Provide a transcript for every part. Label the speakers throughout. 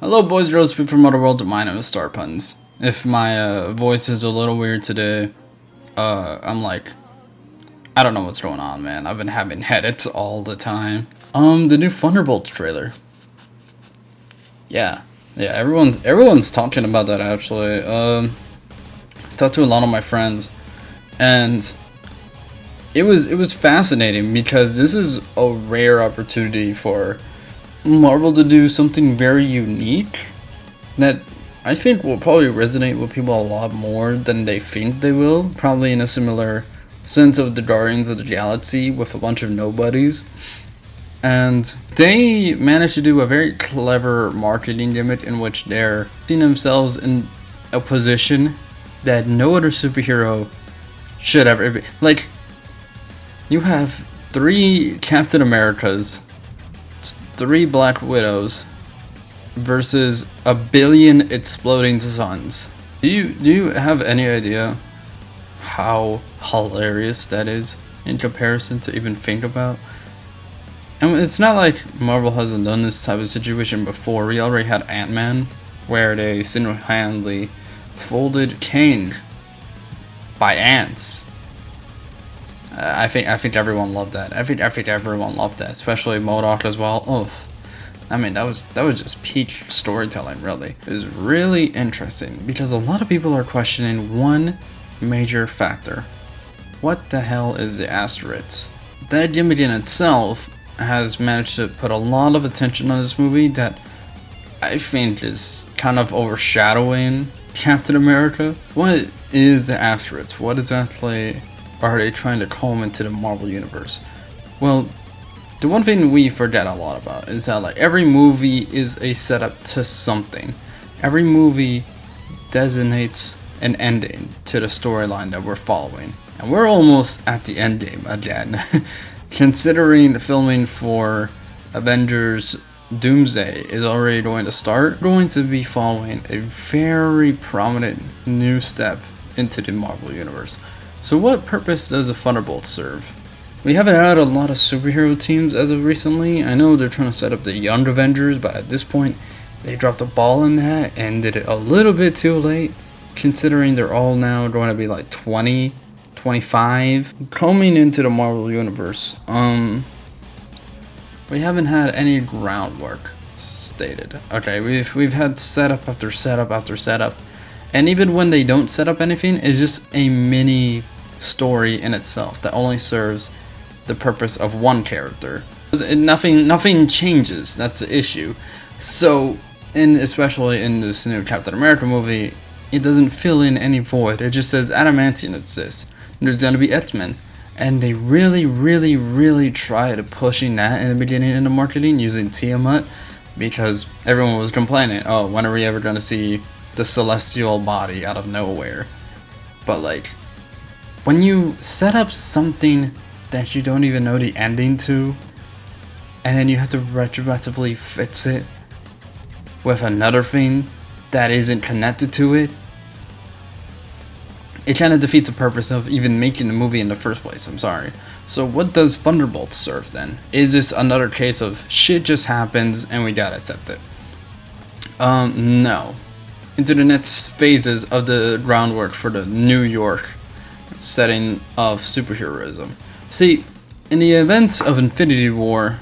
Speaker 1: Hello boys, girls, people from other worlds. My name is Star-Punz. If my voice is a little weird today, I don't know what's going on, man. I've been having headaches all the time. The new Thunderbolts trailer. Yeah, everyone's talking about that actually. Talked to a lot of my friends, and it was fascinating because this is a rare opportunity for Marvel to do something very unique that I think will probably resonate with people a lot more than they think they will. Probably in a similar sense of the Guardians of the Galaxy with a bunch of nobodies. And they managed to do a very clever marketing gimmick in which they're seeing themselves in a position that no other superhero should ever be. Like, you have 3 Captain Americas, 3 Black Widows versus a billion exploding suns. Do you have any idea how hilarious that is in comparison to even think about? And it's not like Marvel hasn't done this type of situation before. We already had Ant-Man, where they single-handedly folded Kang by ants. I think everyone loved that. I think everyone loved that, especially MODOK as well. Oh, I mean that was just peak storytelling. Really, it was really interesting because a lot of people are questioning one major factor: what the hell is the asterisk? That gimmick in itself has managed to put a lot of attention on this movie that I think is kind of overshadowing Captain America. What is the asterisk? What exactly are they trying to comb into the Marvel Universe? Well, the one thing we forget a lot about is that like every movie is a setup to something. Every movie designates an ending to the storyline that we're following. And we're almost at the end game again. Considering the filming for Avengers Doomsday is already going to start, we're going to be following a very prominent new step into the Marvel Universe. So what purpose does the Thunderbolts serve? We haven't had a lot of superhero teams as of recently. I know they're trying to set up the Young Avengers, but at this point, they dropped the ball in that and did it a little bit too late, considering they're all now going to be like 20, 25. Coming into the Marvel Universe, we haven't had any groundwork stated. Okay, we've had setup after setup after setup. And even when they don't set up anything, it's just a mini story in itself that only serves the purpose of one character. Nothing changes, that's the issue. So, especially in this new Captain America movie, it doesn't fill in any void. It just says Adamantium exists. There's gonna be X-Men. And they really tried pushing that in the beginning in the marketing using Tiamat, because everyone was complaining, oh, when are we ever gonna see the celestial body out of nowhere? But like, when you set up something that you don't even know the ending to, and then you have to retroactively fix it with another thing that isn't connected to it, it kind of defeats the purpose of even making the movie in the first place. I'm sorry. So what does Thunderbolts serve then? Is this another case of shit just happens and we gotta accept it? No. Into the next phases of the groundwork for the New York setting of superheroism. See, in the events of Infinity War,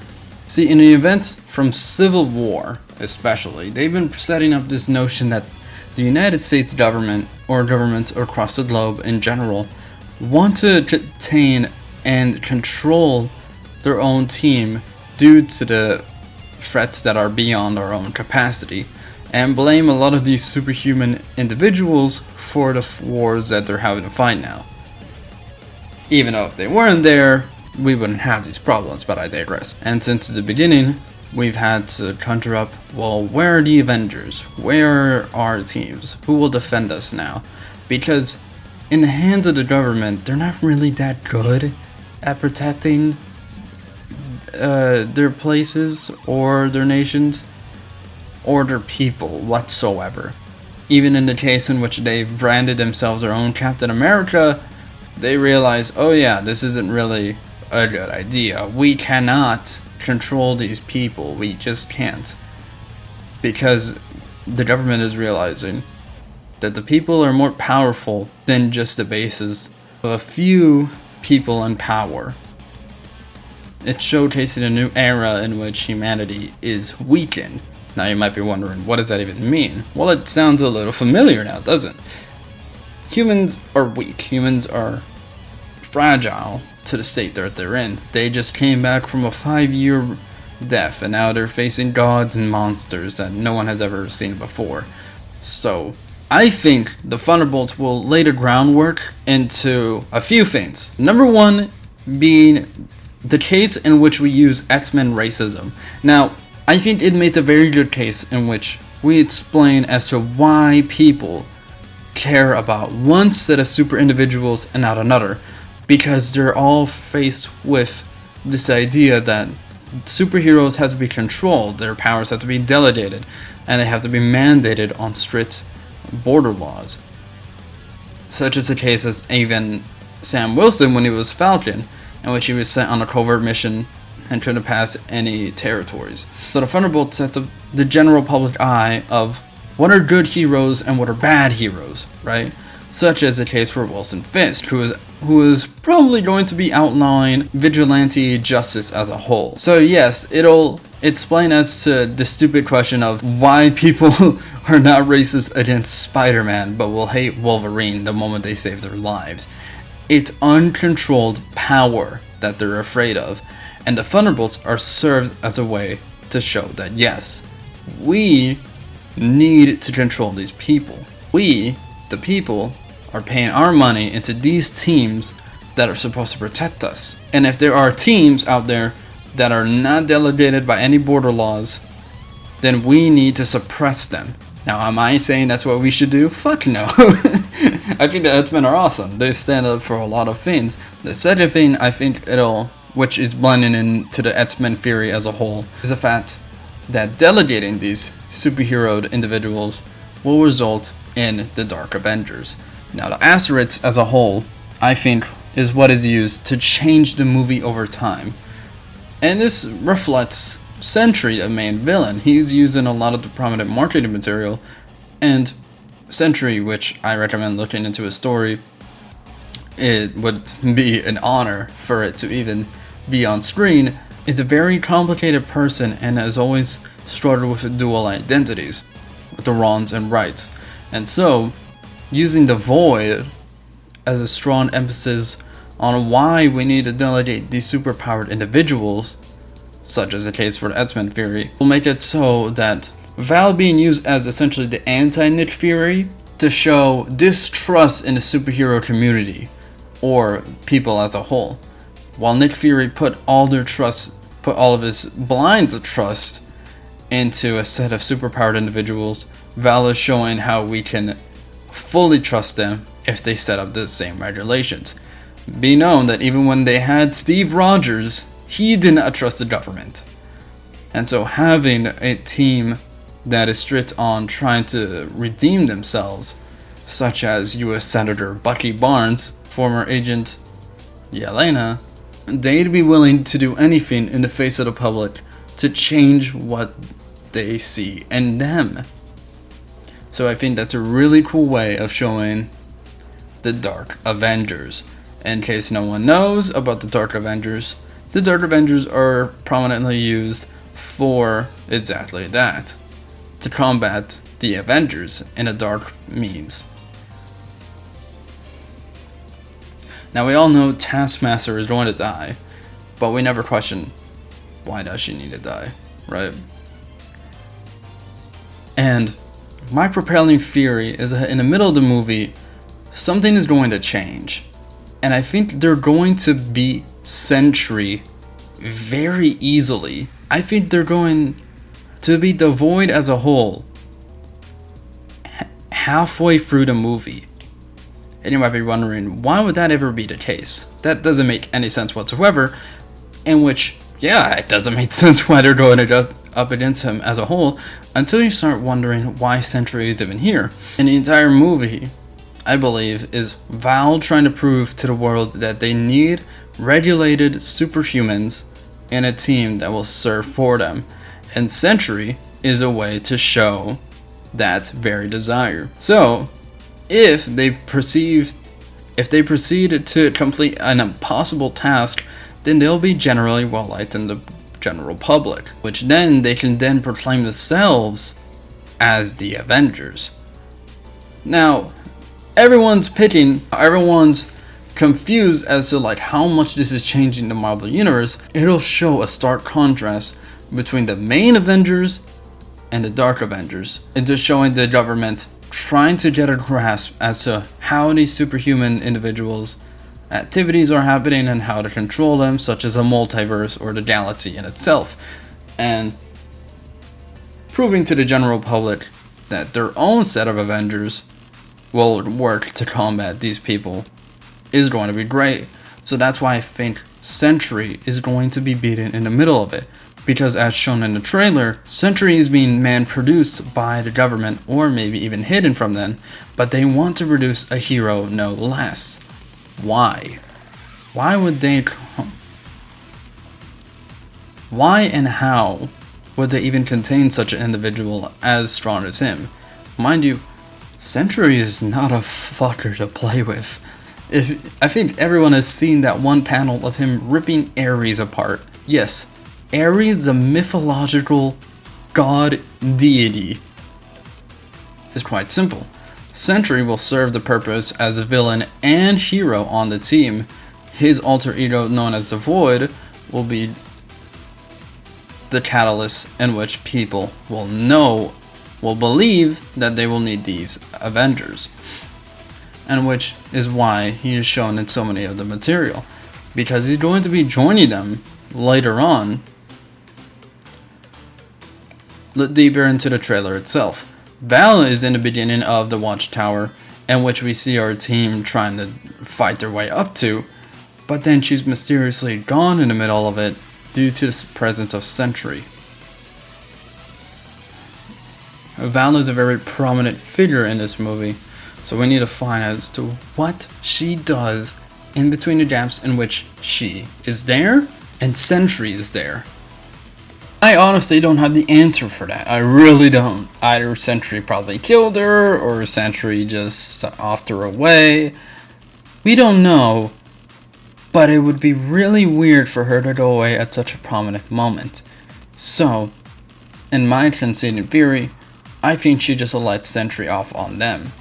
Speaker 1: in the events from Civil War especially, they've been setting up this notion that the United States government, or governments across the globe in general, want to contain and control their own team due to the threats that are beyond our own capacity, and blame a lot of these superhuman individuals for the wars that they're having to fight now. Even though if they weren't there, we wouldn't have these problems, but I digress. And since the beginning, we've had to conjure up, well, where are the Avengers? Where are our teams? Who will defend us now? Because in the hands of the government, they're not really that good at protecting their places or their nations or their people whatsoever. Even in the case in which they've branded themselves their own Captain America, they realize, oh yeah, this isn't really a good idea. We cannot control these people. We just can't. because the government is realizing that the people are more powerful than just the bases of a few people in power. It's showcasing a new era in which humanity is weakened. Now you might be wondering, what does that even mean? Well, it sounds a little familiar now, doesn't it? Humans are weak. Humans are fragile to the state that they're in. They just came back from a 5-year death, and now they're facing gods and monsters that no one has ever seen before. So I think the Thunderbolts will lay the groundwork into a few things. Number one being the case in which we use X-Men racism. Now, I think it makes a very good case in which we explain as to why people care about one set of super individuals and not another, because they're all faced with this idea that superheroes have to be controlled, their powers have to be delegated, and they have to be mandated on strict border laws. Such is the case as even Sam Wilson when he was Falcon, in which he was sent on a covert mission and couldn't pass any territories. So the Thunderbolts sets up the general public eye of what are good heroes and what are bad heroes, right? Such as the case for Wilson Fisk, who is probably going to be outlawing vigilante justice as a whole. So yes, it'll explain as to the stupid question of why people are not racist against Spider-Man but will hate Wolverine the moment they save their lives. It's uncontrolled power that they're afraid of, and the Thunderbolts are served as a way to show that yes, we need to control these people. We, the people, are paying our money into these teams that are supposed to protect us. And if there are teams out there that are not delegated by any border laws, then we need to suppress them. Now, am I saying that's what we should do? Fuck no. I think the X-Men are awesome. They stand up for a lot of things. The second thing I think which is blending into the X-Men theory as a whole, is the fact that delegating these superheroed individuals will result in the Dark Avengers. Now, the asterisk as a whole, I think, is what is used to change the movie over time. And this reflects Sentry, the main villain. He's used in a lot of the prominent marketing material, and Sentry, which I recommend looking into his story, it would be an honor for it to even be on screen. It's a very complicated person and has always struggled with dual identities, with the wrongs and rights. And so, using the Void as a strong emphasis on why we need to delegate these superpowered individuals, such as the case for the X-Men theory, will make it so that Val being used as essentially the anti-Nick Fury to show distrust in the superhero community or people as a whole. While Nick Fury put all of his blind trust into a set of superpowered individuals, Val is showing how we can fully trust them if they set up the same regulations. Be known that even when they had Steve Rogers, he did not trust the government. And so having a team that is strict on trying to redeem themselves, such as U.S. Senator Bucky Barnes, former agent Yelena, they'd be willing to do anything in the face of the public to change what they see in them. So I think that's a really cool way of showing the Dark Avengers. In case no one knows about the Dark Avengers are prominently used for exactly that, to combat the Avengers in a dark means. Now we all know Taskmaster is going to die, but we never question, why does she need to die, right? And my propelling theory is that in the middle of the movie, something is going to change. And I think they're going to beat Sentry very easily. I think they're going to beat the Void as a whole halfway through the movie. And you might be wondering, why would that ever be the case? That doesn't make any sense whatsoever. In which, yeah, it doesn't make sense why they're going to go up against him as a whole, until you start wondering why Sentry is even here. And the entire movie, I believe, is Val trying to prove to the world that they need regulated superhumans in a team that will serve for them. And Sentry is a way to show that very desire. So, if they proceed to complete an impossible task, then they'll be generally well liked in the general public, which then they can then proclaim themselves as the Avengers. Now, everyone's confused as to like how much this is changing the Marvel Universe. It'll show a stark contrast between the main Avengers and the Dark Avengers. It's just showing the government trying to get a grasp as to how these superhuman individuals' activities are happening and how to control them, such as a multiverse or the galaxy in itself, and proving to the general public that their own set of Avengers will work to combat these people is going to be great. So that's why I think Sentry is going to be beaten in the middle of it. Because as shown in the trailer, Sentry is being man-produced by the government, or maybe even hidden from them, but they want to produce a hero no less. Why? Why would they... Why and how would they even contain such an individual as strong as him? Mind you, Sentry is not a fucker to play with. I think everyone has seen that one panel of him ripping Ares apart. Yes, Ares, the mythological god deity. It's quite simple. Sentry will serve the purpose as a villain and hero on the team. His alter ego, known as the Void, will be the catalyst in which people will believe that they will need these Avengers. And which is why he is shown in so many of the material. Because he's going to be joining them later on. Look deeper into the trailer itself. Val is in the beginning of the Watchtower, in which we see our team trying to fight their way up to, but then she's mysteriously gone in the middle of it due to the presence of Sentry. Val is a very prominent figure in this movie, so we need to find out as to what she does in between the gaps in which she is there and Sentry is there. I honestly don't have the answer for that. I really don't. Either Sentry probably killed her, or Sentry just offed her away. We don't know, but it would be really weird for her to go away at such a prominent moment. So, in my conceded theory, I think she just let Sentry off on them.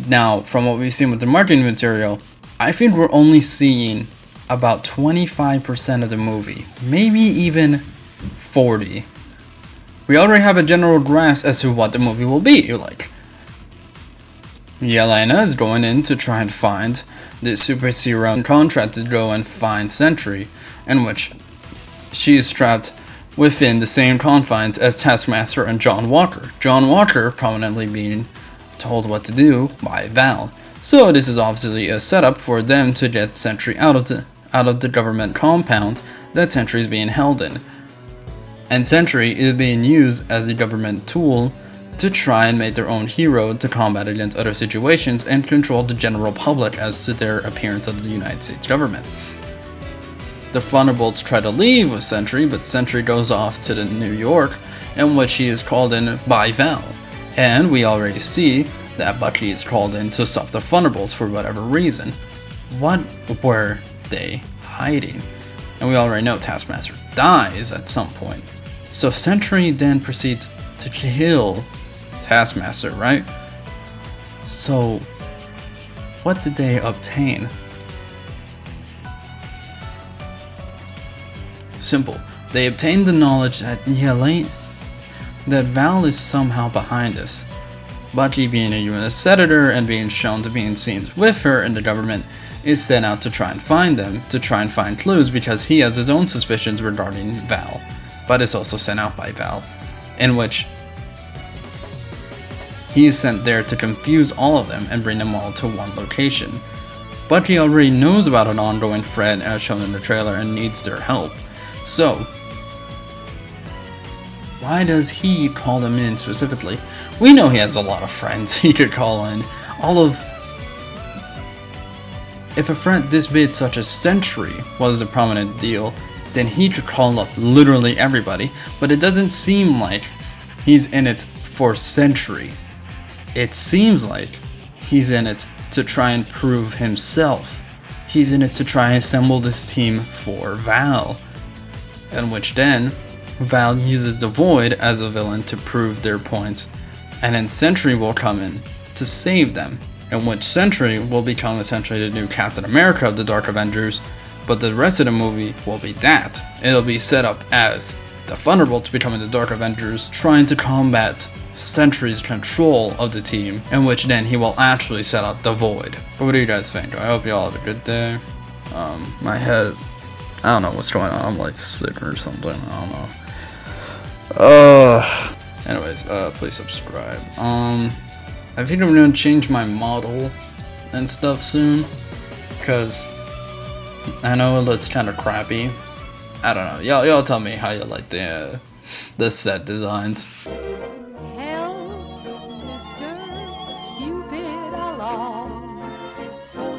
Speaker 1: Now, from what we've seen with the marketing material, I think we're only seeing about 25% of the movie, maybe even 40. We already have a general grasp as to what the movie will be. Like, Yelena is going in to try and find the super serum contract to go and find Sentry, in which she is trapped within the same confines as Taskmaster and John Walker. John Walker prominently being told what to do by Val. So this is obviously a setup for them to get Sentry out of the government compound that Sentry is being held in. And Sentry is being used as a government tool to try and make their own hero to combat against other situations and control the general public as to their appearance of the United States government. The Thunderbolts try to leave with Sentry, but Sentry goes off to the New York, in which he is called in by Val. And we already see that Bucky is called in to stop the Thunderbolts for whatever reason. What were they hiding? And we already know Taskmaster dies at some point. So Sentry then proceeds to kill Taskmaster, right? So what did they obtain? Simple. They obtained the knowledge that that Val is somehow behind this. Bucky, being a U.S. senator and being shown to be in scenes with her and the government, is sent out to try and find them, to try and find clues, because he has his own suspicions regarding Val, but is also sent out by Val, in which he is sent there to confuse all of them and bring them all to one location. Bucky already knows about an ongoing threat as shown in the trailer and needs their help. So, why does he call them in specifically? We know he has a lot of friends he could call in. If a friend this big such as Sentry was a prominent deal, then he could call up literally everybody, but it doesn't seem like he's in it for Sentry. It seems like he's in it to try and prove himself. He's in it to try and assemble this team for Val, in which then Val uses the Void as a villain to prove their points, and then Sentry will come in to save them, in which Sentry will become essentially the new Captain America of the Dark Avengers, but the rest of the movie will be that. It'll be set up as the Thunderbolts becoming the Dark Avengers, trying to combat Sentry's control of the team, in which then he will actually set out the Void. But what do you guys think? I hope you all have a good day. My head, I don't know what's going on. I'm like sick or something. I don't know. Anyways, please subscribe. I think I'm gonna change my model and stuff soon, because I know it looks kind of crappy. I don't know. Y'all tell me how you like the set designs.
Speaker 2: Help, Mr. Cupid along, so